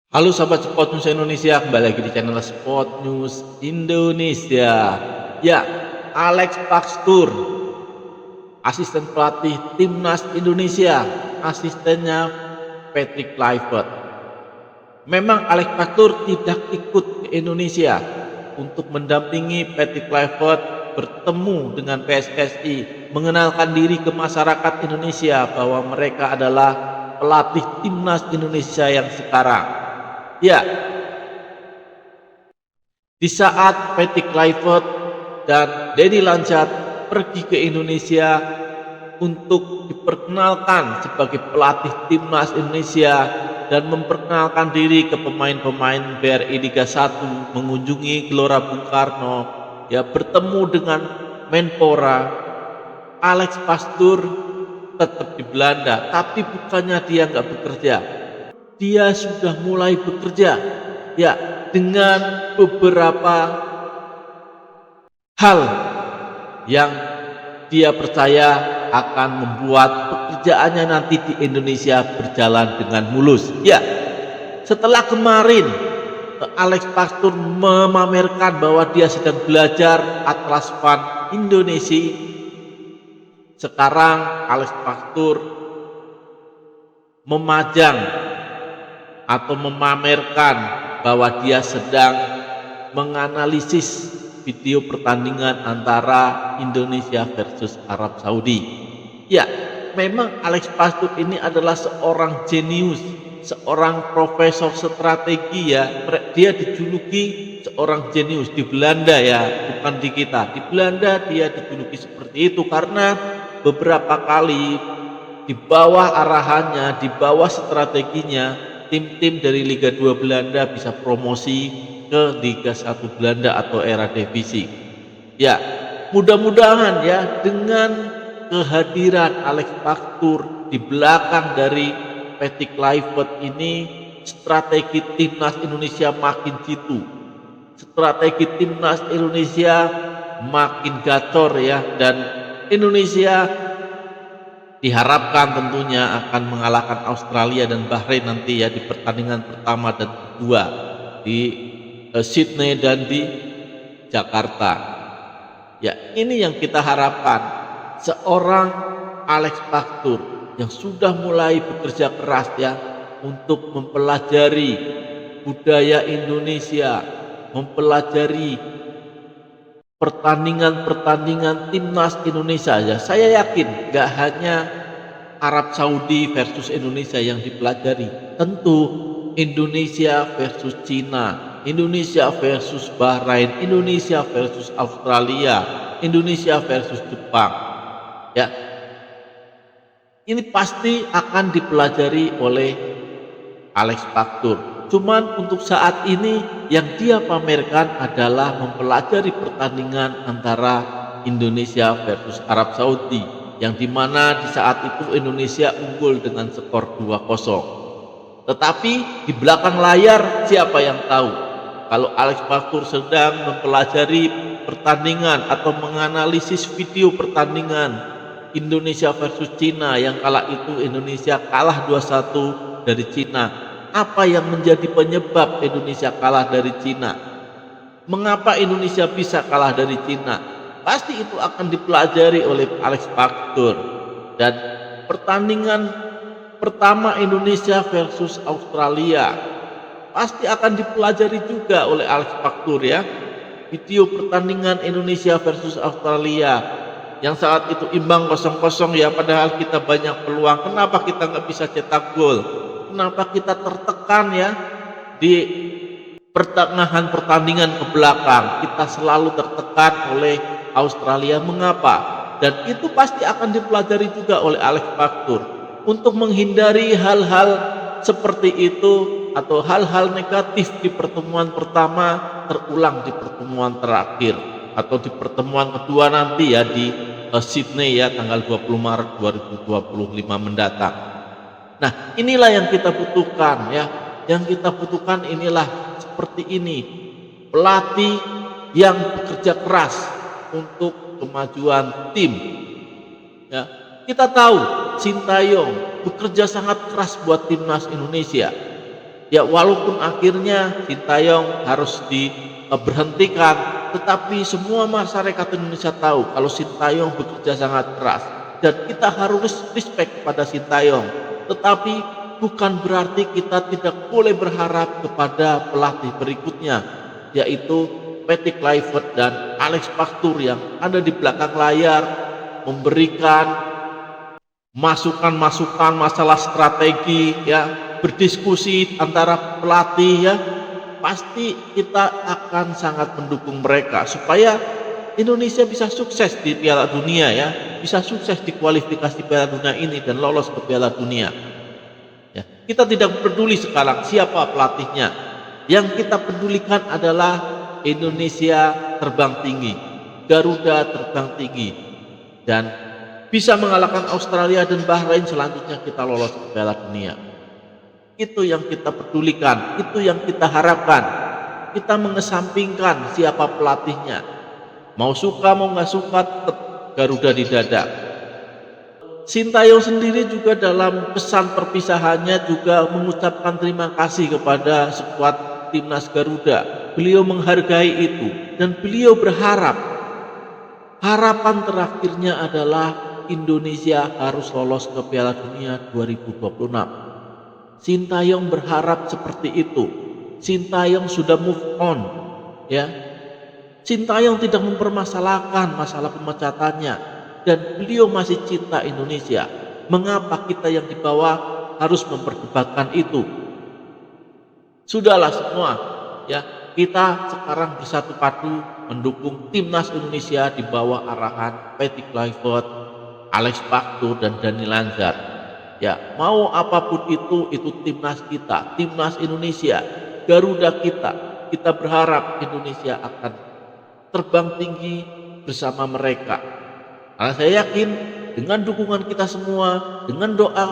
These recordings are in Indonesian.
Halo sahabat Sport News Indonesia, kembali lagi di channel Sport News Indonesia. Ya, Alex Pakstur, asisten pelatih Timnas Indonesia, asistennya Patrick Kluivert. Memang Alex Pakstur tidak ikut ke Indonesia untuk mendampingi Patrick Kluivert bertemu dengan PSSI, mengenalkan diri ke masyarakat Indonesia bahwa mereka adalah pelatih Timnas Indonesia yang sekarang. Ya, di saat Patrick Kluivert dan Denny Lanchat pergi ke Indonesia untuk diperkenalkan sebagai pelatih Timnas Indonesia dan memperkenalkan diri ke pemain-pemain BRI Liga 1, mengunjungi Gelora Bung Karno, ya bertemu dengan Menpora. Alex Pakstur tetap di Belanda, tapi bukannya dia nggak bekerja, dia sudah mulai bekerja, ya, dengan beberapa hal yang dia percaya akan membuat pekerjaannya nanti di Indonesia berjalan dengan mulus. Ya, setelah kemarin Alex Pakstur memamerkan bahwa dia sedang belajar Atlas Fund Indonesia, sekarang Alex Pakstur memajang atau memamerkan bahwa dia sedang menganalisis video pertandingan antara Indonesia versus Arab Saudi. Ya, memang Alex Pakstur ini adalah seorang jenius, seorang profesor strategi, ya. Dia dijuluki seorang jenius di Belanda, ya, bukan di kita. Di Belanda dia dijuluki seperti itu karena beberapa kali di bawah arahannya, di bawah strateginya, tim-tim dari Liga 2 Belanda bisa promosi ke Liga 1 Belanda atau era divisi. Ya, mudah-mudahan ya dengan kehadiran Alex Pakstur di belakang dari Patrick Kluivert ini, strategi Timnas Indonesia makin jitu. Strategi Timnas Indonesia makin gacor, ya, dan Indonesia diharapkan tentunya akan mengalahkan Australia dan Bahrain nanti, ya, di pertandingan pertama dan kedua di Sydney dan di Jakarta. Ya, ini yang kita harapkan. Seorang Alex Pakstur yang sudah mulai bekerja keras, ya, untuk mempelajari budaya Indonesia, mempelajari pertandingan-pertandingan Timnas Indonesia, ya. Saya yakin gak hanya Arab Saudi versus Indonesia yang dipelajari, tentu Indonesia versus Cina, Indonesia versus Bahrain, Indonesia versus Australia, Indonesia versus Jepang, ya. Ini pasti akan dipelajari oleh Alex Pakstur. Cuman untuk saat ini yang dia pamerkan adalah mempelajari pertandingan antara Indonesia versus Arab Saudi, yang dimana di saat itu Indonesia unggul dengan skor 2-0. Tetapi di belakang layar siapa yang tahu kalau Alex Pakstur sedang mempelajari pertandingan atau menganalisis video pertandingan Indonesia versus Cina, yang kala itu Indonesia kalah 2-1 dari Cina. Apa yang menjadi penyebab Indonesia kalah dari Cina? Mengapa Indonesia bisa kalah dari Cina? Pasti itu akan dipelajari oleh Alex Pakstur. Dan pertandingan pertama Indonesia versus Australia pasti akan dipelajari juga oleh Alex Pakstur, ya. Video pertandingan Indonesia versus Australia yang saat itu imbang 0-0, ya, padahal kita banyak peluang. Kenapa kita nggak bisa cetak gol? Kenapa kita tertekan, ya, di pertengahan pertandingan ke belakang? Kita selalu tertekan oleh Australia. Mengapa? Dan itu pasti akan dipelajari juga oleh Alex Pakstur untuk menghindari hal-hal seperti itu atau hal-hal negatif di pertemuan pertama terulang di pertemuan terakhir atau di pertemuan kedua nanti, ya, di Sydney, ya, tanggal 20 Maret 2025 mendatang. Nah, inilah yang kita butuhkan, ya. Yang kita butuhkan inilah seperti ini. Pelatih yang bekerja keras untuk kemajuan tim, ya. Kita tahu Sintayong bekerja sangat keras buat Timnas Indonesia. Ya walaupun akhirnya Sintayong harus diberhentikan, tetapi semua masyarakat Indonesia tahu kalau Sintayong bekerja sangat keras dan kita harus respect kepada Sintayong. Tetapi bukan berarti kita tidak boleh berharap kepada pelatih berikutnya, yaitu Patrick Kluivert dan Alex Pastoor yang ada di belakang layar memberikan masukan-masukan masalah strategi, ya, berdiskusi antara pelatih, ya. Pasti kita akan sangat mendukung mereka supaya Indonesia bisa sukses di Piala Dunia, ya, bisa sukses di kualifikasi Piala Dunia ini dan lolos ke Piala Dunia. Ya, kita tidak peduli sekarang siapa pelatihnya. Yang kita pedulikan adalah Indonesia terbang tinggi, Garuda terbang tinggi, dan bisa mengalahkan Australia dan Bahrain, selanjutnya kita lolos ke Piala Dunia. Itu yang kita pedulikan, itu yang kita harapkan. Kita mengesampingkan siapa pelatihnya. Mau suka mau nggak suka, tetap Garuda di dada. Sintayong sendiri juga dalam pesan perpisahannya juga mengucapkan terima kasih kepada skuad timnas Garuda. Beliau menghargai itu dan beliau berharap harapan terakhirnya adalah Indonesia harus lolos ke Piala Dunia 2026. Sintayong berharap seperti itu. Sintayong sudah move on, ya. Sintayong tidak mempermasalahkan masalah pemecatannya dan beliau masih cinta Indonesia. Mengapa kita yang di bawah harus memperdebatkan itu? Sudahlah semua, ya. Kita sekarang bersatu padu mendukung timnas Indonesia di bawah arahan Patrick Kluivert, Alex Pastoor dan Dani Lanzar. Ya, mau apapun itu timnas kita, timnas Indonesia, Garuda kita. Kita berharap Indonesia akan terbang tinggi bersama mereka. Karena saya yakin dengan dukungan kita semua, dengan doa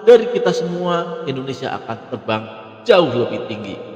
dari kita semua, Indonesia akan terbang jauh lebih tinggi.